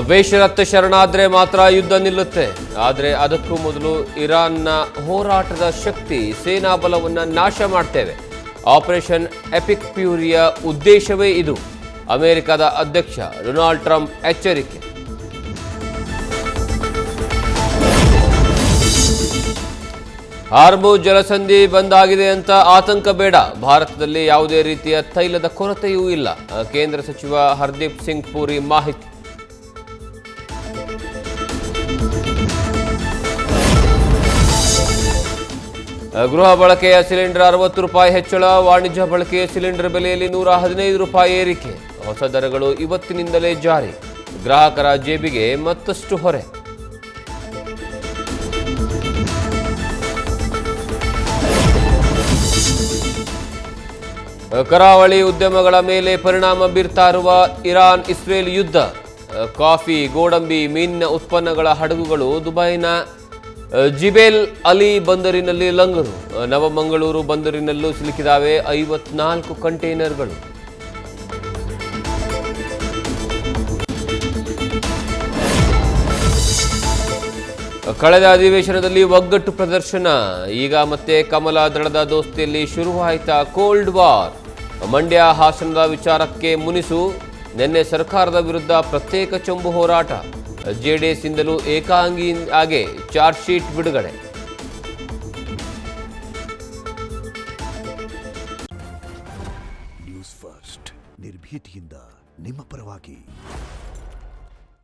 ಬೇಷರತ್ ಶರಣಾದ್ರೆ ಮಾತ್ರ ಯುದ್ಧ ನಿಲ್ಲುತ್ತೆ. ಆದರೆ ಅದಕ್ಕೂ ಮೊದಲು ಇರಾನ್ನ ಹೋರಾಟದ ಶಕ್ತಿ ಸೇನಾ ಬಲವನ್ನು ನಾಶ ಮಾಡ್ತೇವೆ. ಆಪರೇಷನ್ ಎಪಿಕ್ ಫ್ಯೂರಿಯ ಉದ್ದೇಶವೇ ಇದು. ಅಮೆರಿಕದ ಅಧ್ಯಕ್ಷ ಡೊನಾಲ್ಡ್ ಟ್ರಂಪ್ ಎಚ್ಚರಿಕೆ. ಹಾರ್ಮುಜ್ ಜಲಸಂಧಿ ಬಂದ್ ಆಗಿದೆ ಅಂತ ಆತಂಕ ಬೇಡ. ಭಾರತದಲ್ಲಿ ಯಾವುದೇ ರೀತಿಯ ತೈಲದ ಕೊರತೆಯೂ ಇಲ್ಲ. ಕೇಂದ್ರ ಸಚಿವ ಹರ್ದೀಪ್ ಸಿಂಗ್ ಪುರಿ ಮಾಹಿತಿ. ಗೃಹ ಬಳಕೆಯ ಸಿಲಿಂಡರ್ 60 ರೂಪಾಯಿ ಹೆಚ್ಚಳ. ವಾಣಿಜ್ಯ ಬಳಕೆಯ ಸಿಲಿಂಡರ್ ಬೆಲೆಯಲ್ಲಿ 115 ರೂಪಾಯಿ ಏರಿಕೆ. ಹೊಸ ದರಗಳು ಇವತ್ತಿನಿಂದಲೇ ಜಾರಿ. ಗ್ರಾಹಕರ ಜೇಬಿಗೆ ಮತ್ತಷ್ಟು ಹೊರೆ. ಕರಾವಳಿ ಉದ್ಯಮಗಳ ಮೇಲೆ ಪರಿಣಾಮ ಬೀರ್ತಾ ಇರುವ ಇರಾನ್ ಇಸ್ರೇಲ್ ಯುದ್ಧ. ಕಾಫಿ, ಗೋಡಂಬಿ, ಮೀನಿನ ಉತ್ಪನ್ನಗಳ ಹಡಗುಗಳು ದುಬೈನ ಜಿಬೇಲ್ ಅಲಿ ಬಂದರಿನಲ್ಲಿ ಲಂಗರು. ನವಮಂಗಳೂರು ಬಂದರಿನಲ್ಲೂ ಸಿಲುಕಿದಾವೆ 54 ಕಂಟೈನರ್ಗಳು. ಕಳೆದ ಅಧಿವೇಶನದಲ್ಲಿ ಒಗ್ಗಟ್ಟು ಪ್ರದರ್ಶನ. ಈಗ ಮತ್ತೆ ಕಮಲ ದಳದ ದೋಸ್ತಿಯಲ್ಲಿ ಶುರುವಾಯಿತಾ ಕೋಲ್ಡ್ ವಾರ್. ಮಂಡ್ಯ ಹಾಸನದ ವಿಚಾರಕ್ಕೆ ಮುನಿಸು. ನಿನ್ನೆ ಸರ್ಕಾರದ ವಿರುದ್ಧ ಪ್ರತ್ಯೇಕ ಚೊಂಬು ಹೋರಾಟ. ಜೆಡಿಎಸ್ ಇಂದಲೂ ಏಕಾಂಗಿಯಾಗಿ ಚಾರ್ಜ್ ಶೀಟ್ ಬಿಡುಗಡೆ.